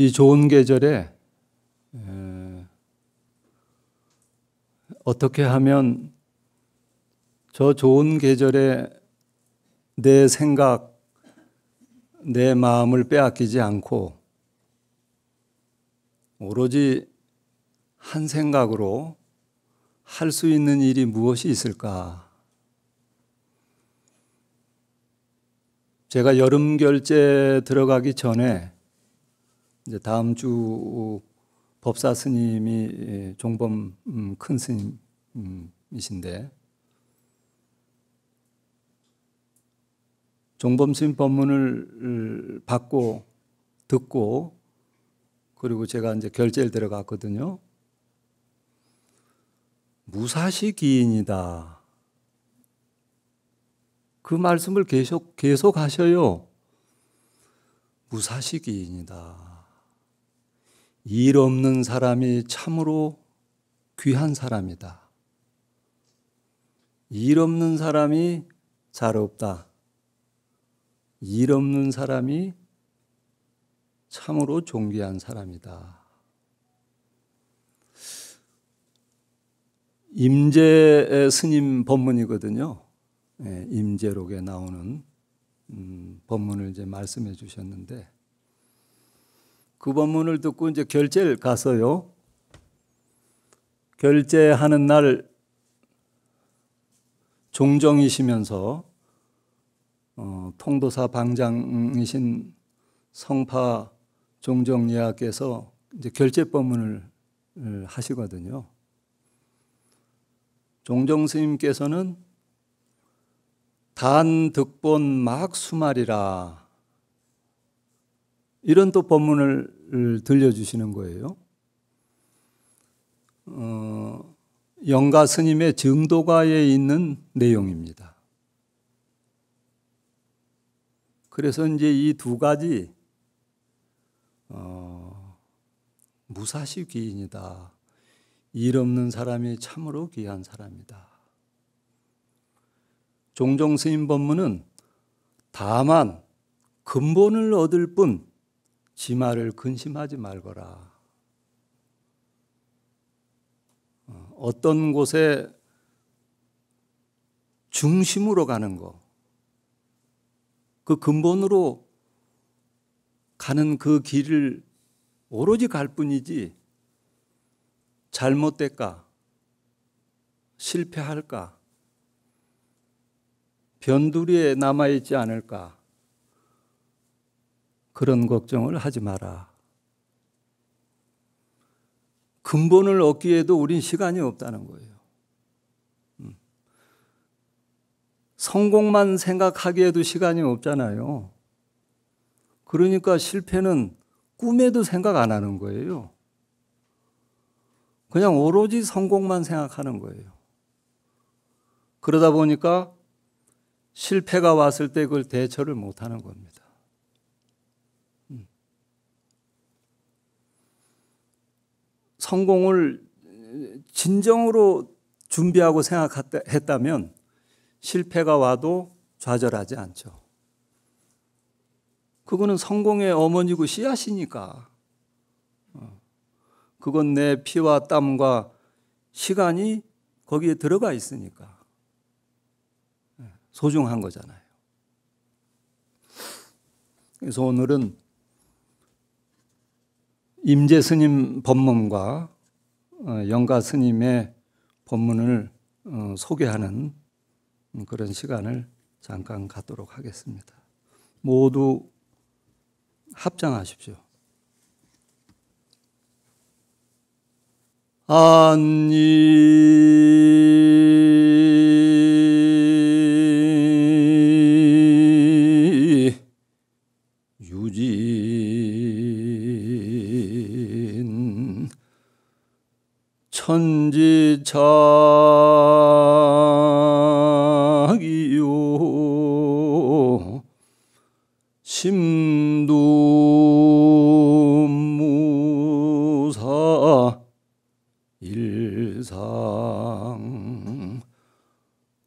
이 좋은 계절에 어떻게 하면 저 좋은 계절에 내 생각, 내 마음을 빼앗기지 않고 오로지 한 생각으로 할 수 있는 일이 무엇이 있을까? 제가 여름 결제 들어가기 전에 이제 다음 주 법사 스님이 종범 큰 스님이신데 종범 스님 법문을 받고 듣고 그리고 제가 이제 결제를 들어갔거든요. 무사시 기인이다. 그 말씀을 계속 하셔요. 무사시 기인이다. 일 없는 사람이 참으로 귀한 사람이다. 일 없는 사람이 잘 없다. 일 없는 사람이 참으로 존귀한 사람이다. 임재 스님 법문이거든요. 임재록에 나오는 법문을 이제 말씀해 주셨는데 그 법문을 듣고 이제 결제를 갔어요. 결제하는 날 종정이시면서 통도사 방장이신 성파 종정예하께서 이제 결제 법문을 하시거든요. 종정 스님께서는 단 득본 막 수말이라 이런 또 법문을 들려주시는 거예요. 영가 스님의 증도가에 있는 내용입니다. 그래서 이제 이 두 가지 무사시 귀인이다. 일 없는 사람이 참으로 귀한 사람이다. 종정 스님 법문은 다만 근본을 얻을 뿐 지말을 근심하지 말거라. 어떤 곳에 중심으로 가는 거, 그 근본으로 가는 그 길을 오로지 갈 뿐이지 잘못될까? 실패할까? 변두리에 남아있지 않을까? 그런 걱정을 하지 마라. 근본을 얻기에도 우린 시간이 없다는 거예요. 성공만 생각하기에도 시간이 없잖아요. 그러니까 실패는 꿈에도 생각 안 하는 거예요. 그냥 오로지 성공만 생각하는 거예요. 그러다 보니까 실패가 왔을 때 그걸 대처를 못 하는 겁니다. 성공을 진정으로 준비하고 생각했다면 실패가 와도 좌절하지 않죠. 그거는 성공의 어머니고 씨앗이니까. 그건 내 피와 땀과 시간이 거기에 들어가 있으니까 소중한 거잖아요. 그래서 오늘은 임재 스님 법문과 영가 스님의 법문을 소개하는 그런 시간을 잠깐 갖도록 하겠습니다. 모두 합장하십시오. 안니 유진 천지착이요 심두무사 일상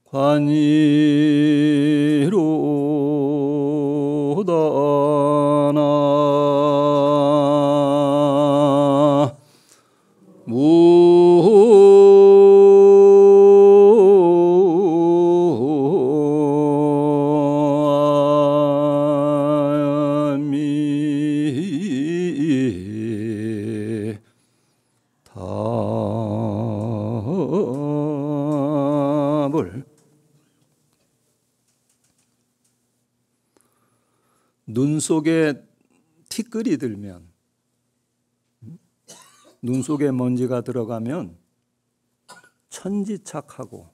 관이로다나 답을 눈 속에 티끌이 들면, 눈 속에 먼지가 들어가면 천지착하고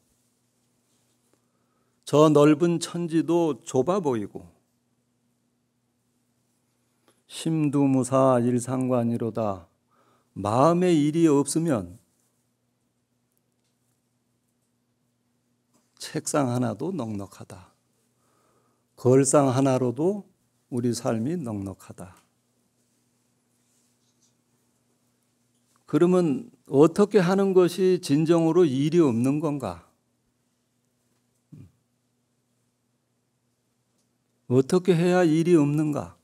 저 넓은 천지도 좁아 보이고 심두무사 일상관이로다. 마음에 일이 없으면 책상 하나도 넉넉하다. 걸상 하나로도 우리 삶이 넉넉하다. 그러면 어떻게 하는 것이 진정으로 일이 없는 건가? 어떻게 해야 일이 없는가?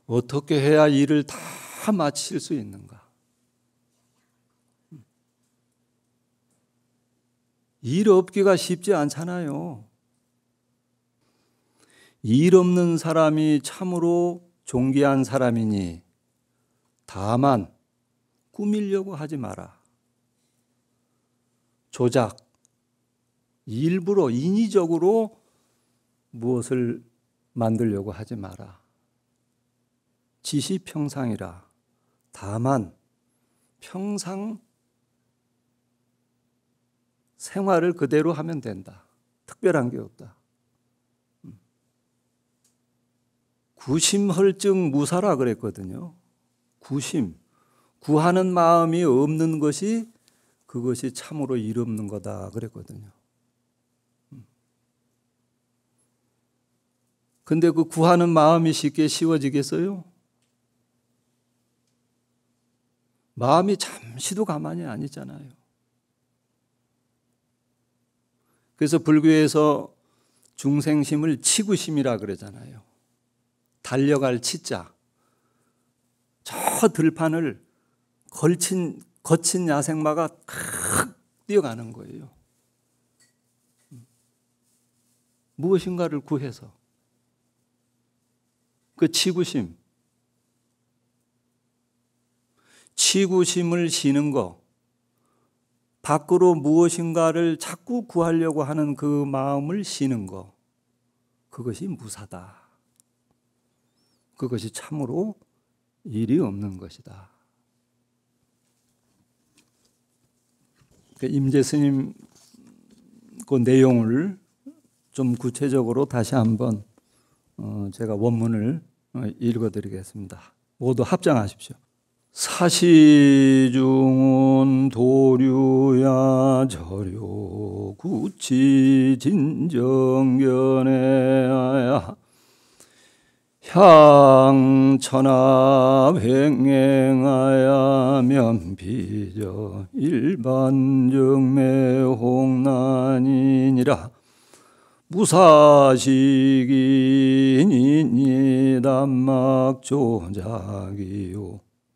어떻게 해야 일을 다 마칠 수 있는가? 일 없기가 쉽지 않잖아요. 일 없는 사람이 참으로 존귀한 사람이니 다만 꾸미려고 하지 마라. 조작, 일부러 인위적으로 무엇을 만들려고 하지 마라. 지시평상이라. 다만 평상 생활을 그대로 하면 된다. 특별한 게 없다. 구심헐증 무사라 그랬거든요. 구심, 구하는 마음이 없는 것이 그것이 참으로 일 없는 거다 그랬거든요. 근데 그 구하는 마음이 쉽게 쉬워지겠어요? 마음이 잠시도 가만히 안 있잖아요. 그래서 불교에서 중생심을 치구심이라 그러잖아요. 달려갈 치자. 저 들판을 거친 야생마가 칵 뛰어가는 거예요. 무엇인가를 구해서. 그 치구심. 치구심을 쉬는 거. 밖으로 무엇인가를 자꾸 구하려고 하는 그 마음을 쉬는 거. 그것이 무사다. 그것이 참으로 일이 없는 것이다. 임재 스님 그 내용을 좀 구체적으로 다시 한번 제가 원문을 읽어드리겠습니다. 모두 합장하십시오. 사시중은 도류야 저류 구치 진정견해야 향천하 횡행하야 면비저 일반정매홍난이니라 무사식이니 단막조작이요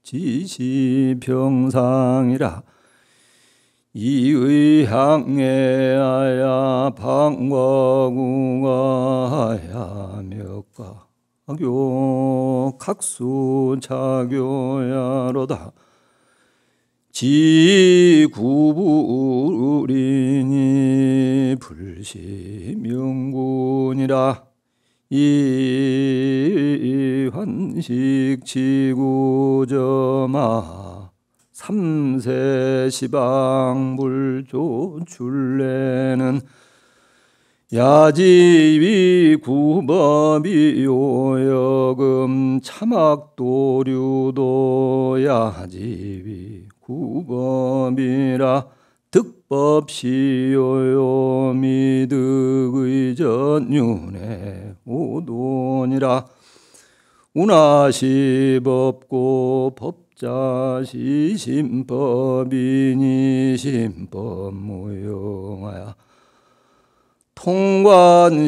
지시평상이라 이의향해야 방과구가야 몇가 교 각수차교야로다 지구부리니 불시명군이라 이환식지구점아 삼세시방불조출래는 야지위 구법이요여금 참악도류도 야지위 구법이라 득법시요요 미득의 전윤회 오돈이라 운하시법고 법자시 심법이니 심법무용하야 통관시방하야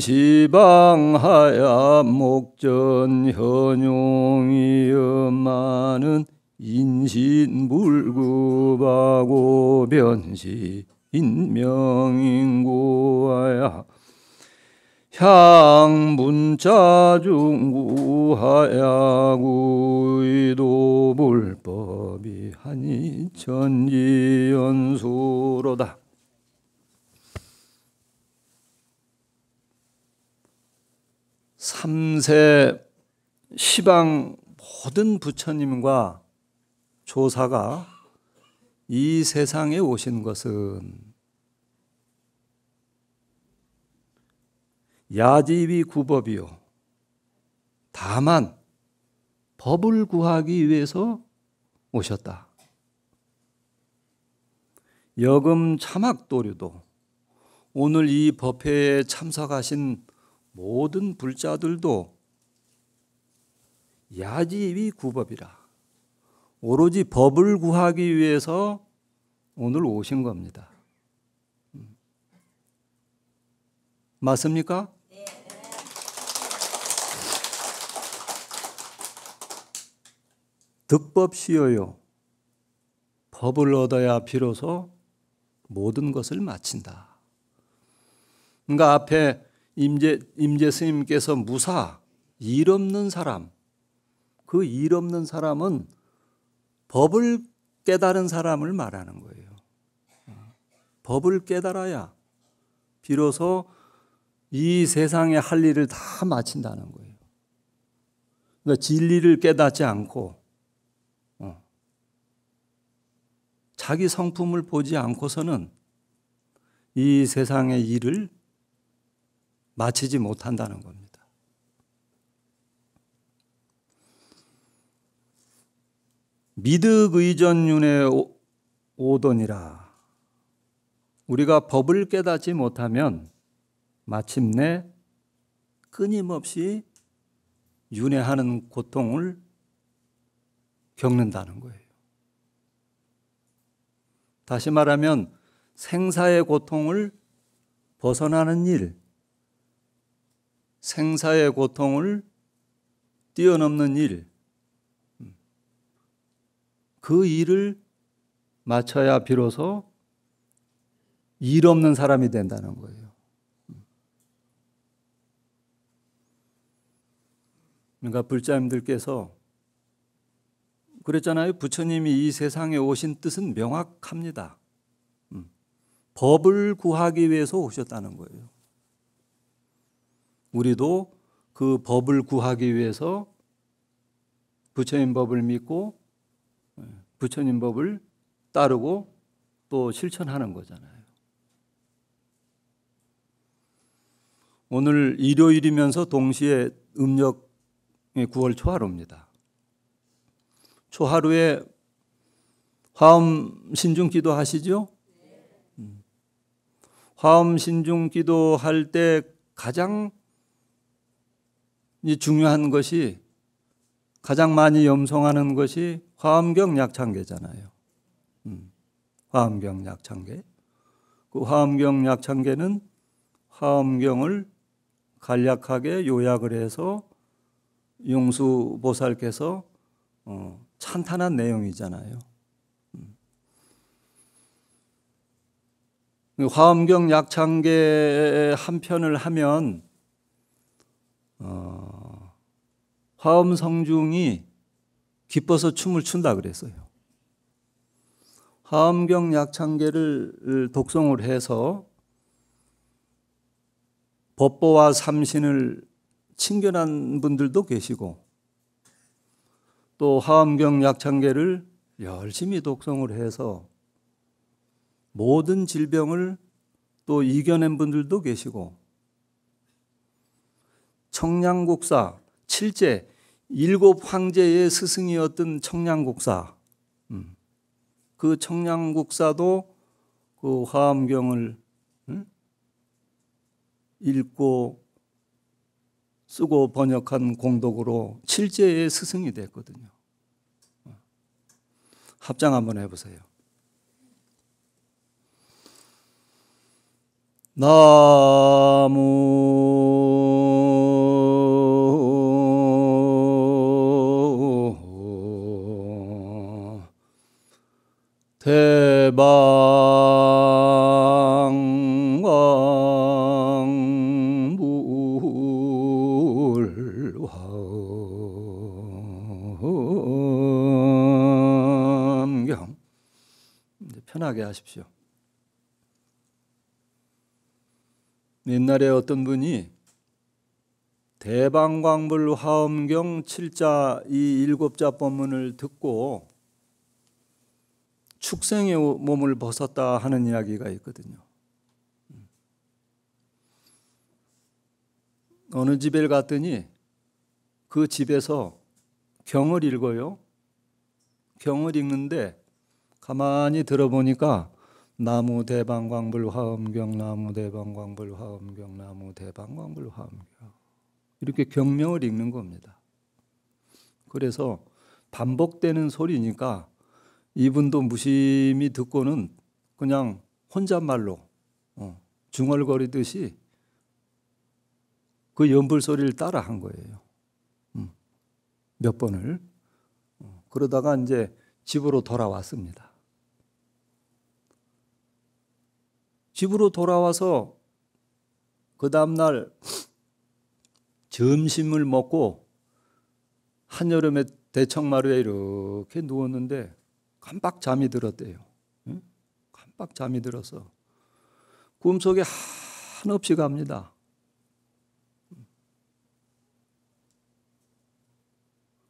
목전 현용이엄마는 인신불급하고 변시 인명인구하야 향문자 중구하야구이도 불법이 하니 전지연수로다. 삼세 시방 모든 부처님과 조사가 이 세상에 오신 것은 야지비 구법이요, 다만 법을 구하기 위해서 오셨다. 여금 참학도류도 오늘 이 법회에 참석하신 모든 불자들도 야지비 구법이라 오로지 법을 구하기 위해서 오늘 오신 겁니다. 맞습니까? 득법시효요. 법을 얻어야 비로소 모든 것을 마친다. 그러니까 앞에 임재 스님께서 무사, 일 없는 사람, 그 일 없는 사람은 법을 깨달은 사람을 말하는 거예요. 법을 깨달아야 비로소 이 세상에 할 일을 다 마친다는 거예요. 그러니까 진리를 깨닫지 않고 자기 성품을 보지 않고서는 이 세상의 일을 마치지 못한다는 겁니다. 미득의전윤의 오돈이라, 우리가 법을 깨닫지 못하면 마침내 끊임없이 윤회하는 고통을 겪는다는 거예요. 다시 말하면 생사의 고통을 벗어나는 일, 생사의 고통을 뛰어넘는 일, 그 일을 마쳐야 비로소 일 없는 사람이 된다는 거예요. 그러니까 불자님들께서 그랬잖아요. 부처님이 이 세상에 오신 뜻은 명확합니다. 법을 구하기 위해서 오셨다는 거예요. 우리도 그 법을 구하기 위해서 부처님 법을 믿고 부처님 법을 따르고 또 실천하는 거잖아요. 오늘 일요일이면서 동시에 음력 9월 초하루입니다. 초하루에 화엄 신중기도 하시죠? 화엄 신중기도 할 때 가장 중요한 것이, 가장 많이 염송하는 것이 화엄경 약창계잖아요. 화엄경 약창계. 그 화엄경 약창계는 화엄경을 간략하게 요약을 해서 용수보살께서 찬탄한 내용이잖아요. 화엄경 약창계 한 편을 하면 화엄성중이 기뻐서 춤을 춘다 그랬어요. 화엄경 약창계를 독송을 해서 법보와 삼신을 친견한 분들도 계시고, 또 화엄경 약창계를 열심히 독송을 해서 모든 질병을 또 이겨낸 분들도 계시고, 청량국사, 칠제, 7 황제의 스승이었던 청량국사, 그 청량국사도 그 화엄경을 읽고 쓰고 번역한 공덕으로 칠제의 스승이 됐거든요. 합장 한번 해보세요. 나무 대방왕 생각해 하십시오. 옛날에 어떤 분이 대방광불 화엄경 7자 이 7자 법문을 듣고 축생의 몸을 벗었다 하는 이야기가 있거든요. 어느 집에 갔더니 그 집에서 경을 읽어요. 경을 읽는데 가만히 들어보니까 나무 대방광불 화엄경, 나무 대방광불 화엄경, 나무 대방광불 화엄경, 이렇게 경명을 읽는 겁니다. 그래서 반복되는 소리니까 이분도 무심히 듣고는 그냥 혼잣말로 중얼거리듯이 그 연불 소리를 따라 한 거예요. 몇 번을. 그러다가 이제 집으로 돌아왔습니다. 집으로 돌아와서 그 다음날 점심을 먹고 한여름에 대청마루에 이렇게 누웠는데 깜빡 잠이 들었대요. 깜빡 잠이 들어서 꿈속에 한없이 갑니다.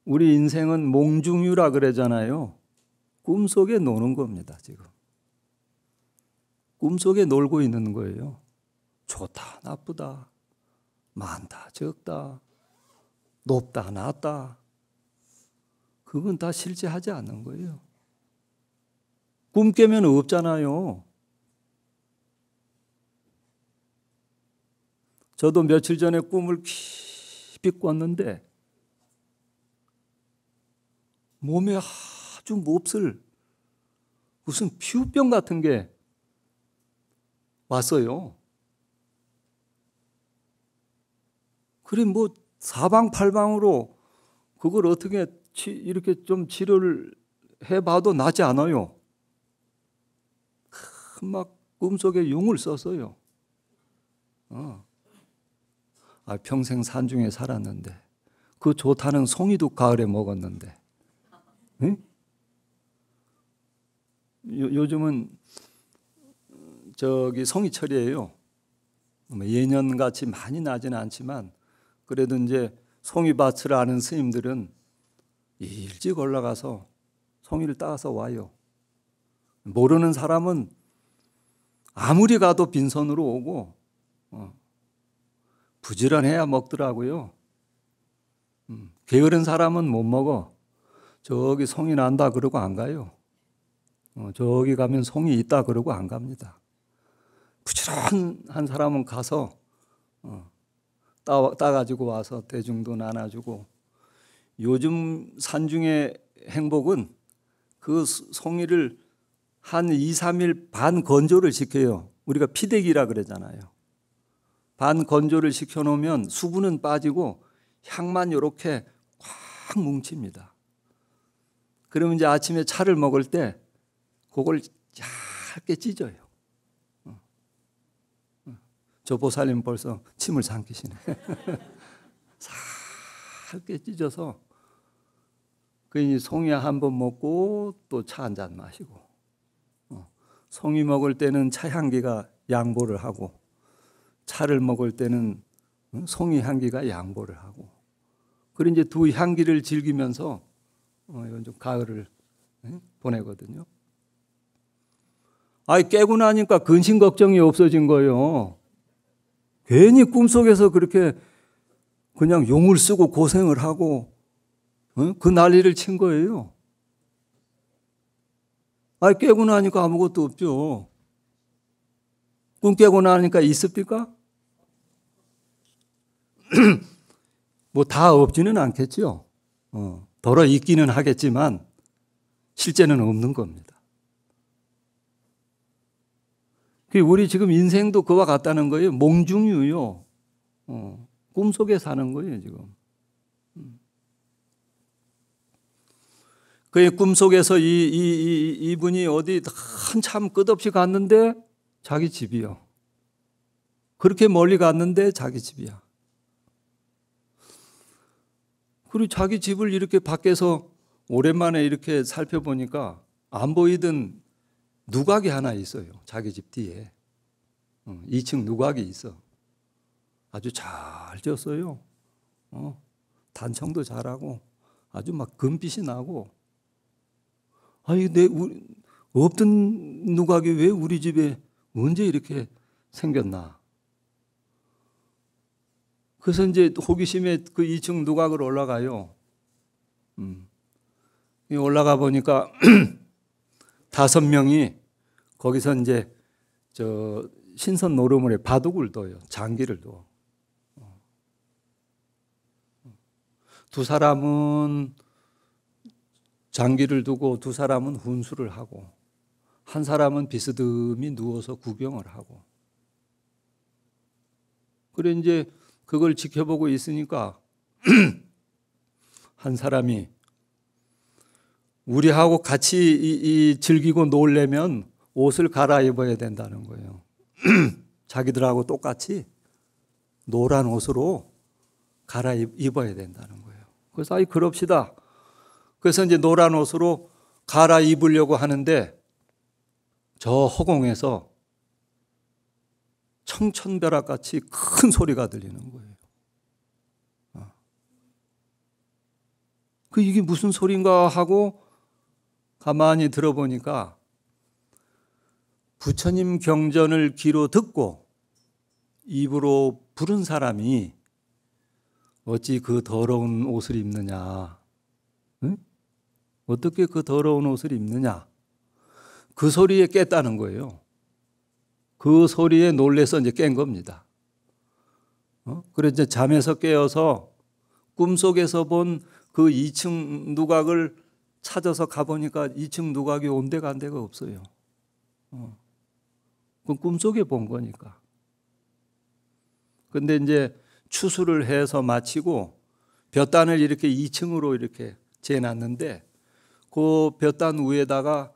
우리 인생은 몽중유라 그러잖아요. 꿈속에 노는 겁니다, 지금. 꿈속에 놀고 있는 거예요. 좋다, 나쁘다, 많다, 적다, 높다, 낮다. 그건 다 실제하지 않는 거예요. 꿈 깨면 없잖아요. 저도 며칠 전에 꿈을 깊이 꿨는데 몸에 아주 몹쓸 무슨 피부병 같은 게 왔어요. 그래 뭐 사방팔방으로 그걸 어떻게 이렇게 좀 치료를 해봐도 낫지 않아요. 막 꿈속에 용을 썼어요. 평생 산중에 살았는데 그 좋다는 송이도 가을에 먹었는데. 응? 요즘은 저기 송이철이에요. 예년같이 많이 나지는 않지만 그래도 이제 송이밭을 아는 스님들은 일찍 올라가서 송이를 따서 와요. 모르는 사람은 아무리 가도 빈손으로 오고 부지런해야 먹더라고요. 게으른 사람은 못 먹어. 저기 송이 난다 그러고 안 가요. 저기 가면 송이 있다 그러고 안 갑니다. 부지런한 사람은 가서 따가지고 와서 대중도 나눠주고. 요즘 산중의 행복은 그 송이를 한 2, 3일 반 건조를 시켜요. 우리가 피대기라 그러잖아요. 반 건조를 시켜놓으면 수분은 빠지고 향만 이렇게 꽉 뭉칩니다. 그러면 이제 아침에 차를 먹을 때 그걸 얇게 찢어요. 저 보살님 벌써 침을 삼키시네. 얇게 찢어서 그 송이 한 번 먹고 또 차 한 잔 마시고. 송이 먹을 때는 차 향기가 양보를 하고 차를 먹을 때는 송이 향기가 양보를 하고. 그리고 이제 두 향기를 즐기면서 좀 가을을 보내거든요. 깨고 나니까 근심 걱정이 없어진 거예요. 괜히 꿈속에서 그렇게 그냥 용을 쓰고 고생을 하고 그 난리를 친 거예요. 깨고 나니까 아무것도 없죠. 꿈 깨고 나니까 있습니까? 뭐 다 없지는 않겠죠. 덜어 있기는 하겠지만 실제는 없는 겁니다. 우리 지금 인생도 그와 같다는 거예요. 몽중유요. 꿈속에 사는 거예요, 지금. 그의 꿈속에서 이분이 어디 한참 끝없이 갔는데 자기 집이요. 그렇게 멀리 갔는데 자기 집이야. 그리고 자기 집을 이렇게 밖에서 오랜만에 이렇게 살펴보니까 안 보이던 누각이 하나 있어요. 자기 집 뒤에 2층 누각이 있어. 아주 잘 지었어요. 단청도 잘하고 아주 막 금빛이 나고. 아니 없던 누각이 왜 우리 집에 언제 이렇게 생겼나? 그래서 이제 호기심에 그 2층 누각을 올라가요. 올라가 보니까 5명이 거기서 이제 저 신선 노름물에 바둑을 둬요. 장기를 둬. 두 사람은 장기를 두고 두 사람은 훈수를 하고 한 사람은 비스듬히 누워서 구경을 하고. 그래 이제 그걸 지켜보고 있으니까 한 사람이 우리하고 같이 즐기고 놀려면 옷을 갈아입어야 된다는 거예요. 자기들하고 똑같이 노란 옷으로 갈아입어야 된다는 거예요. 그래서 아이 그럽시다. 그래서 이제 노란 옷으로 갈아입으려고 하는데 저 허공에서 청천벼락같이 큰 소리가 들리는 거예요. 이게 무슨 소린가 하고 가만히 들어보니까 부처님 경전을 귀로 듣고 입으로 부른 사람이 어찌 그 더러운 옷을 입느냐? 응? 어떻게 그 더러운 옷을 입느냐? 그 소리에 깼다는 거예요. 그 소리에 놀래서 이제 깬 겁니다. 그래서 이제 잠에서 깨어서 꿈속에서 본 그 2층 누각을 찾아서 가보니까 2층 누각이 온데간데가 없어요. 그건 꿈속에 본 거니까. 근데 이제 추수를 해서 마치고 볕단을 이렇게 2층으로 이렇게 재놨는데 그 볕단 위에다가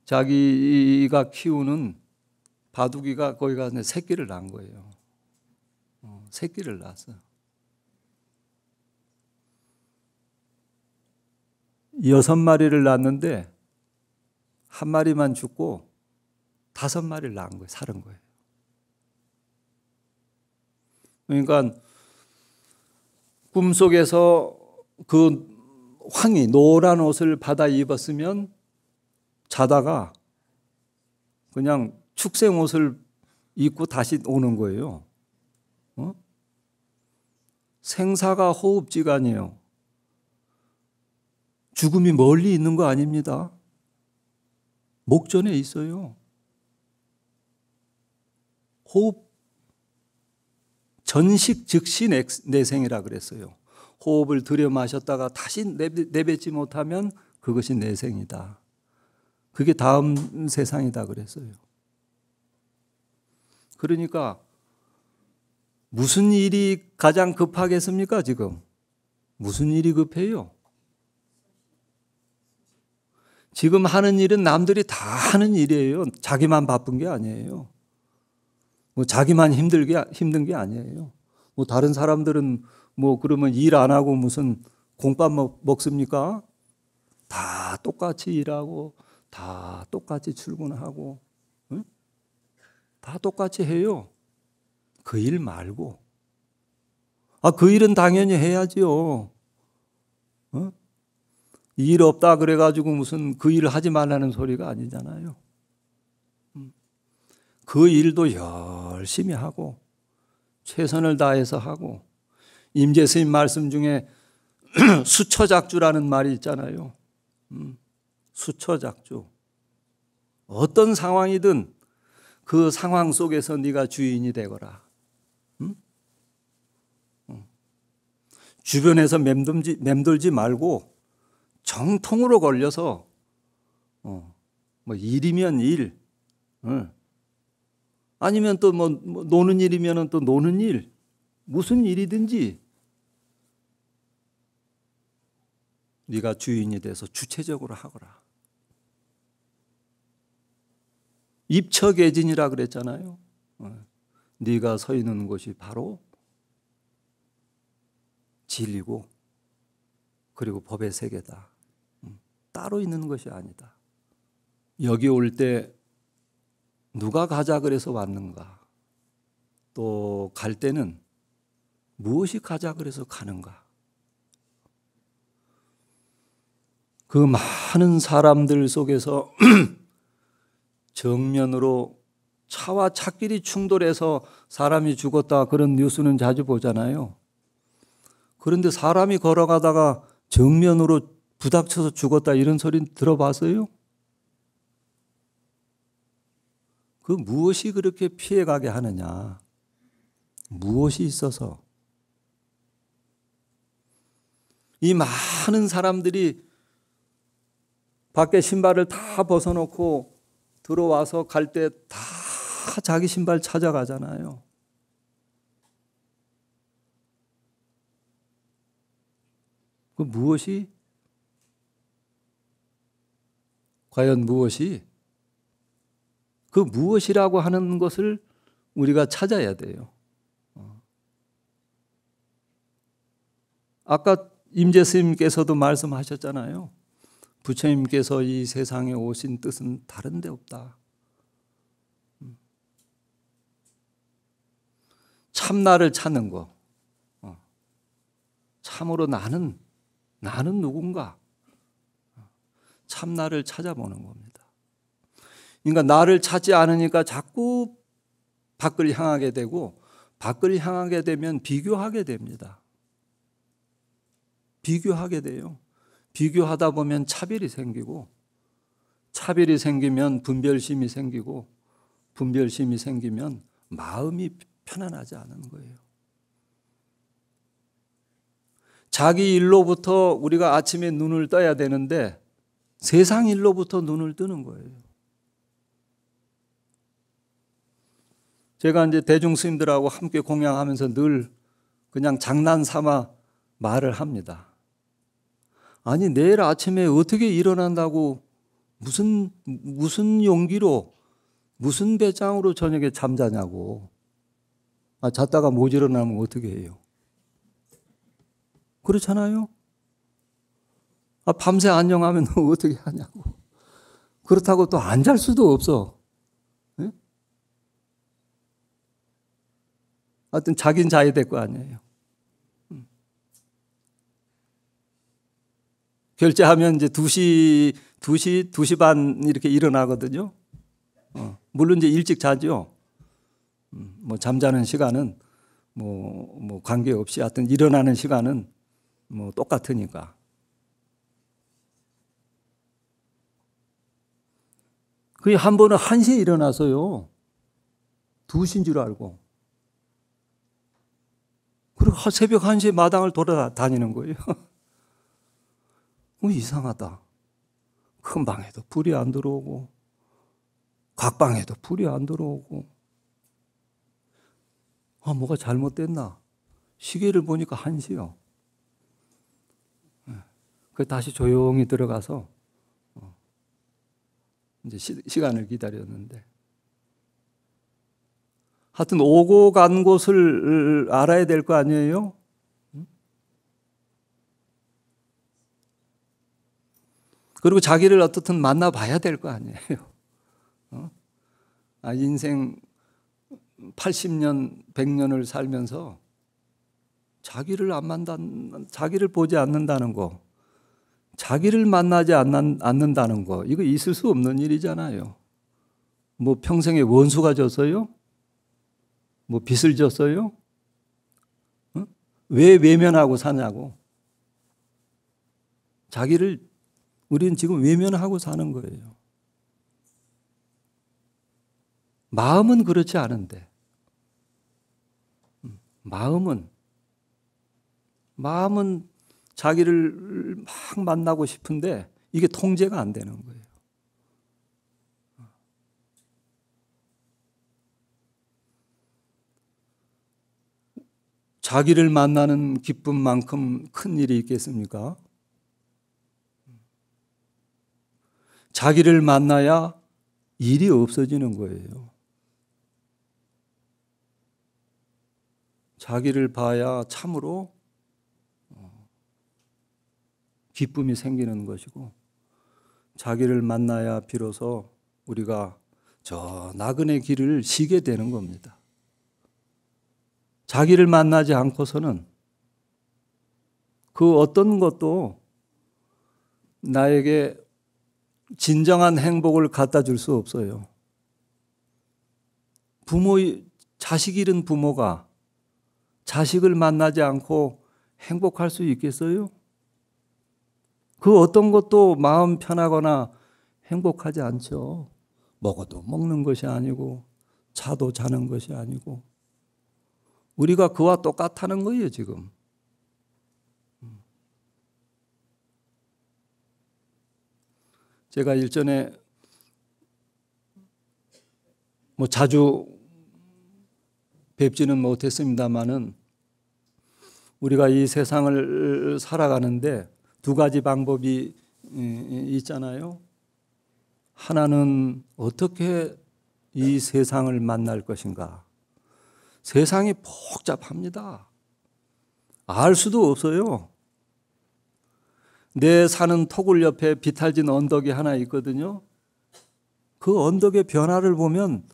자기가 키우는 바둑이가 거기가 새끼를 낳은 거예요. 새끼를 낳았어요. 6마리를 낳았는데 1마리만 죽고 5마리를 낳은 거예요. 살은 거예요. 그러니까 꿈속에서 그 황이 노란 옷을 받아 입었으면 자다가 그냥 축생 옷을 입고 다시 오는 거예요. 생사가 호흡지간이에요. 죽음이 멀리 있는 거 아닙니다. 목전에 있어요. 호흡 전식 즉시 내생이라 그랬어요. 호흡을 들여 마셨다가 다시 내뱉지 못하면 그것이 내생이다. 그게 다음 세상이다 그랬어요. 그러니까 무슨 일이 가장 급하겠습니까 지금? 무슨 일이 급해요? 지금 하는 일은 남들이 다 하는 일이에요. 자기만 바쁜 게 아니에요. 뭐 자기만 힘든 게 아니에요. 뭐 다른 사람들은 뭐 그러면 일 안 하고 무슨 공밥 먹습니까? 다 똑같이 일하고 다 똑같이 출근하고 응? 다 똑같이 해요. 그 일 말고. 그 일은 당연히 해야지요. 일 없다 그래가지고 무슨 그 일을 하지 말라는 소리가 아니잖아요. 그 일도 열심히 하고 최선을 다해서 하고 임재 스님 말씀 중에 수처작주라는 말이 있잖아요. 수처작주. 어떤 상황이든 그 상황 속에서 네가 주인이 되거라. 주변에서 맴돌지 말고 정통으로 걸려서 뭐 일이면 일, 아니면 또 뭐 노는 일이면 또 노는 일, 무슨 일이든지 네가 주인이 돼서 주체적으로 하거라. 입처계진이라 그랬잖아요. 네가 서 있는 곳이 바로 진리고 그리고 법의 세계다. 따로 있는 것이 아니다. 여기 올 때 누가 가자 그래서 왔는가? 또 갈 때는 무엇이 가자 그래서 가는가? 그 많은 사람들 속에서 정면으로 차와 차끼리 충돌해서 사람이 죽었다 그런 뉴스는 자주 보잖아요. 그런데 사람이 걸어가다가 정면으로 부닥쳐서 죽었다 이런 소리 들어봤어요? 그 무엇이 그렇게 피해가게 하느냐? 무엇이 있어서? 이 많은 사람들이 밖에 신발을 다 벗어놓고 들어와서 갈 때 다 자기 신발 찾아가잖아요. 그 무엇이? 과연 무엇이? 그 무엇이라고 하는 것을 우리가 찾아야 돼요. 아까 임재 스님께서도 말씀하셨잖아요. 부처님께서 이 세상에 오신 뜻은 다른 데 없다. 참나를 찾는 거. 참으로 나는 누군가? 참나를 찾아보는 겁니다. 그러니까 나를 찾지 않으니까 자꾸 밖을 향하게 되고, 밖을 향하게 되면 비교하게 됩니다. 비교하게 돼요. 비교하다 보면 차별이 생기고, 차별이 생기면 분별심이 생기고, 분별심이 생기면 마음이 편안하지 않은 거예요. 자기 일로부터 우리가 아침에 눈을 떠야 되는데 세상 일로부터 눈을 뜨는 거예요. 제가 이제 대중 스님들하고 함께 공양하면서 늘 그냥 장난 삼아 말을 합니다. 아니, 내일 아침에 어떻게 일어난다고 무슨 용기로, 무슨 배짱으로 저녁에 잠자냐고. 잤다가 못 일어나면 어떻게 해요? 그렇잖아요? 밤새 안녕하면 어떻게 하냐고. 그렇다고 또 안 잘 수도 없어. 네? 하여튼 자긴 자야 될 거 아니에요. 결제하면 이제 2시 반 이렇게 일어나거든요. 물론 이제 일찍 자죠. 뭐 잠자는 시간은 뭐 관계없이 하여튼 일어나는 시간은 뭐 똑같으니까. 그게 한 번은 1시에 일어나서요. 2시인 줄 알고. 그리고 새벽 1시에 마당을 돌아다니는 거예요. 이상하다. 큰 방에도 불이 안 들어오고, 각방에도 불이 안 들어오고. 뭐가 잘못됐나? 시계를 보니까 1시요. 그 다시 조용히 들어가서 이제 시간을 기다렸는데, 하여튼 오고 간 곳을 알아야 될 거 아니에요? 그리고 자기를 어떻든 만나봐야 될 거 아니에요. 인생 80년, 100년을 살면서 자기를 보지 않는다는 거, 자기를 만나지 않는다는 거, 이거 있을 수 없는 일이잖아요. 뭐 평생에 원수가 졌어요? 뭐 빚을 졌어요? 왜 외면하고 사냐고. 우리는 지금 외면하고 사는 거예요. 마음은 그렇지 않은데, 마음은 자기를 막 만나고 싶은데 이게 통제가 안 되는 거예요. 자기를 만나는 기쁨만큼 큰 일이 있겠습니까? 자기를 만나야 일이 없어지는 거예요. 자기를 봐야 참으로 기쁨이 생기는 것이고, 자기를 만나야 비로소 우리가 저 나그네 길을 쉬게 되는 겁니다. 자기를 만나지 않고서는 그 어떤 것도 나에게 진정한 행복을 갖다 줄 수 없어요. 자식 잃은 부모가 자식을 만나지 않고 행복할 수 있겠어요? 그 어떤 것도 마음 편하거나 행복하지 않죠. 먹어도 먹는 것이 아니고 자도 자는 것이 아니고 우리가 그와 똑같다는 거예요, 지금. 제가 일전에 자주 뵙지는 못했습니다마는 우리가 이 세상을 살아가는데 두 가지 방법이 있잖아요. 하나는 어떻게 이 세상을 만날 것인가. 세상이 복잡합니다. 알 수도 없어요. 내 사는 토굴 옆에 비탈진 언덕이 하나 있거든요. 그 언덕의 변화를 보면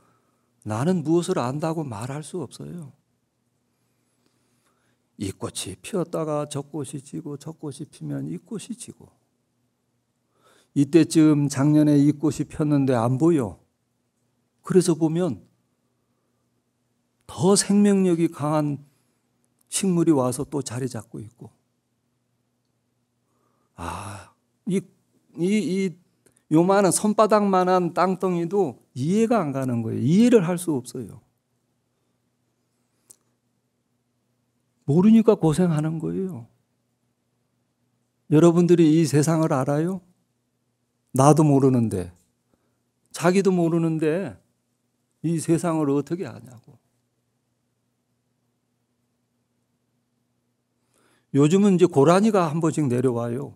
나는 무엇을 안다고 말할 수 없어요. 이 꽃이 피었다가 저 꽃이 지고 저 꽃이 피면 이 꽃이 지고 이때쯤 작년에 이 꽃이 폈는데 안 보여. 그래서 보면 더 생명력이 강한 식물이 와서 또 자리 잡고 있고 요만한 손바닥만한 땅덩이도 이해가 안 가는 거예요. 이해를 할 수 없어요. 모르니까 고생하는 거예요. 여러분들이 이 세상을 알아요? 나도 모르는데, 자기도 모르는데 이 세상을 어떻게 아냐고. 요즘은 이제 고라니가 한 번씩 내려와요.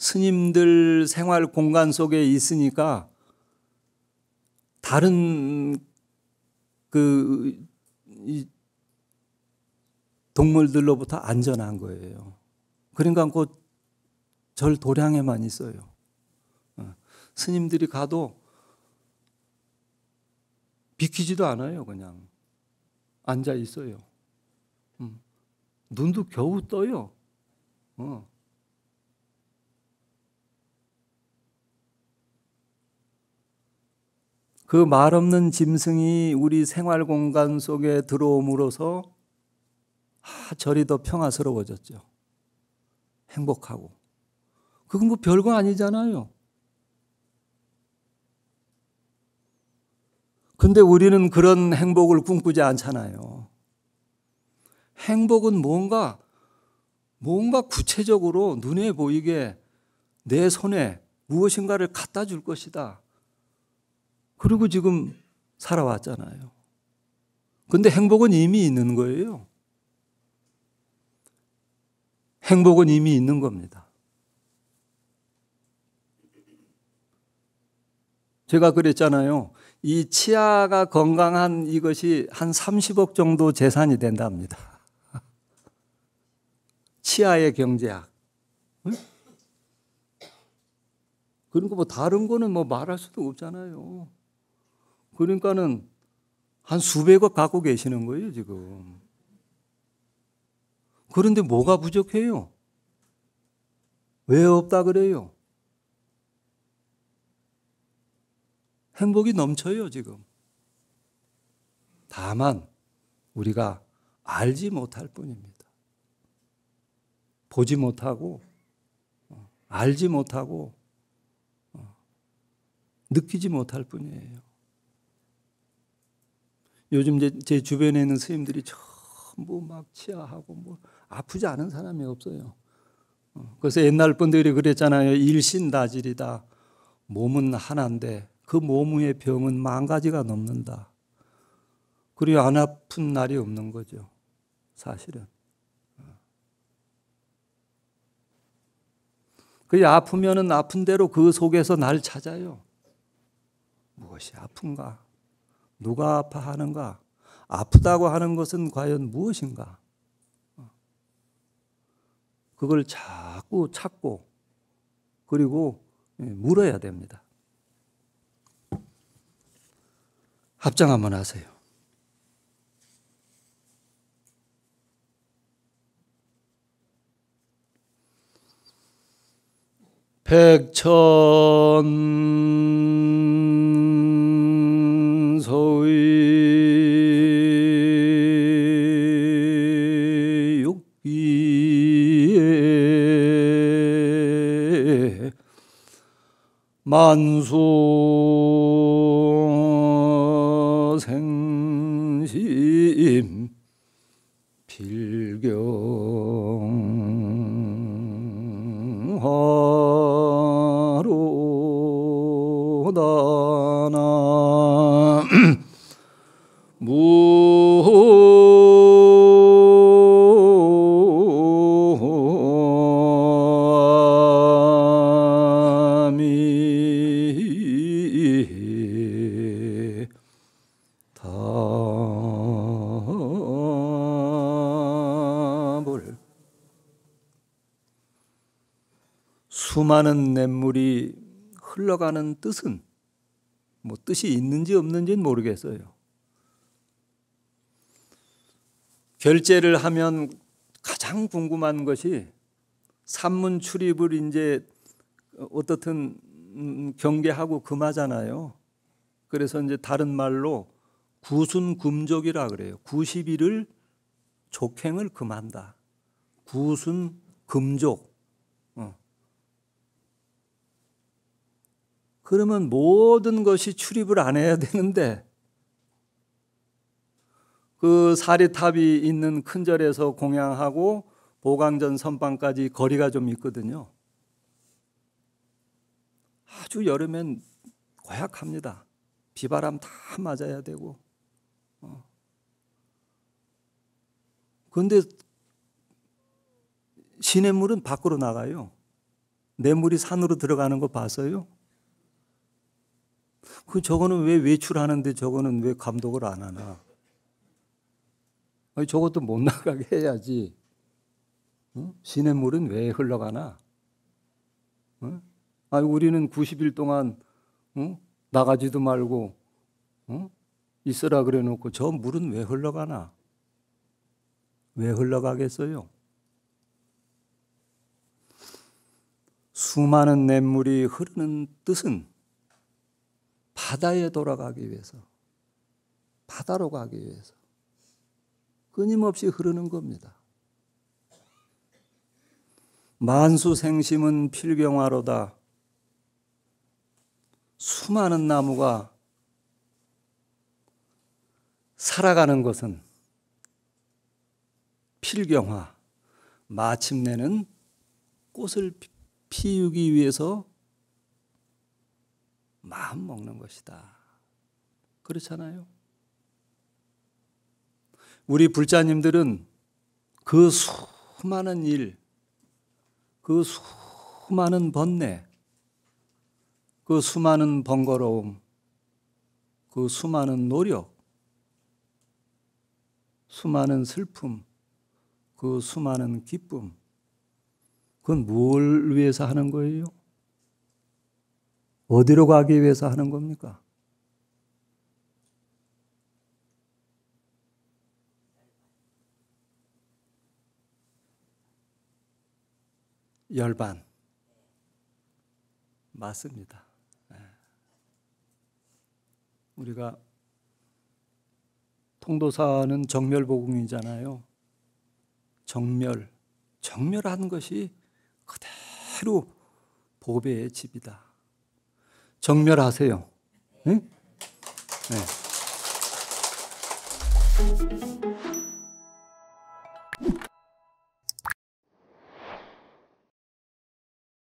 스님들 생활 공간 속에 있으니까 다른 동물들로부터 안전한 거예요. 그러니까 곧 절 도량에만 있어요. 스님들이 가도 비키지도 않아요. 그냥 앉아 있어요. 눈도 겨우 떠요. 그 말없는 짐승이 우리 생활 공간 속에 들어옴으로써 절이 더 평화스러워졌죠. 행복하고. 그건 뭐 별거 아니잖아요. 근데 우리는 그런 행복을 꿈꾸지 않잖아요. 행복은 뭔가 구체적으로 눈에 보이게 내 손에 무엇인가를 갖다 줄 것이다. 그리고 지금 살아왔잖아요. 근데 행복은 이미 있는 거예요. 행복은 이미 있는 겁니다. 제가 그랬잖아요. 이 치아가 건강한 이것이 한 30억 정도 재산이 된답니다. 치아의 경제학. 그러니까 뭐 다른 거는 뭐 말할 수도 없잖아요. 그러니까는 한 수백억 갖고 계시는 거예요, 지금. 그런데 뭐가 부족해요? 왜 없다 그래요? 행복이 넘쳐요, 지금. 다만 우리가 알지 못할 뿐입니다. 보지 못하고 알지 못하고 느끼지 못할 뿐이에요. 요즘 제 주변에 있는 스님들이 전부 막 치아하고 뭐 아프지 않은 사람이 없어요. 그래서 옛날 분들이 그랬잖아요. 일신다질이다. 몸은 하나인데 그 몸의 병은 10,000가지가 넘는다. 그리고 안 아픈 날이 없는 거죠. 사실은. 그 아프면은 아픈 대로 그 속에서 날 찾아요. 무엇이 아픈가? 누가 아파하는가? 아프다고 하는 것은 과연 무엇인가? 그걸 자꾸 찾고 그리고 물어야 됩니다. 합장 한번 하세요. 백천서의 육비에 만수생심 필경하로다나 무아미 답을 수많은 냇물이 흘러가는 뜻은 뭐 뜻이 있는지 없는지는 모르겠어요. 결제를 하면 가장 궁금한 것이 산문 출입을 이제 어떻든 경계하고 금하잖아요. 그래서 이제 다른 말로 구순금족이라 그래요. 90일을 족행을 금한다. 구순금족. 그러면 모든 것이 출입을 안 해야 되는데 그 사리탑이 있는 큰 절에서 공양하고 보강전 선방까지 거리가 좀 있거든요. 아주 여름엔 고약합니다. 비바람 다 맞아야 되고. 그런데 시냇물은 밖으로 나가요. 냇물이 산으로 들어가는 거 봤어요? 저거는 왜 외출하는데 저거는 왜 감독을 안 하나? 아니, 저것도 못 나가게 해야지. 시냇물은 왜 흘러가나? 아니, 우리는 90일 동안 나가지도 말고 있으라 그래 놓고 저 물은 왜 흘러가나? 왜 흘러가겠어요? 수많은 냇물이 흐르는 뜻은 바다에 돌아가기 위해서, 바다로 가기 위해서 끊임없이 흐르는 겁니다. 만수생심은 필경화로다. 수많은 나무가 살아가는 것은 필경화, 마침내는 꽃을 피우기 위해서 마음 먹는 것이다. 그렇잖아요. 우리 불자님들은 그 수많은 일, 그 수많은 번뇌, 그 수많은 번거로움, 그 수많은 노력, 수많은 슬픔, 그 수많은 기쁨, 그건 뭘 위해서 하는 거예요? 어디로 가기 위해서 하는 겁니까? 열반. 맞습니다. 우리가 통도사는 정멸복음이잖아요. 정멸하는 것이 그대로 보배의 집이다. 정멸하세요. 응? 네.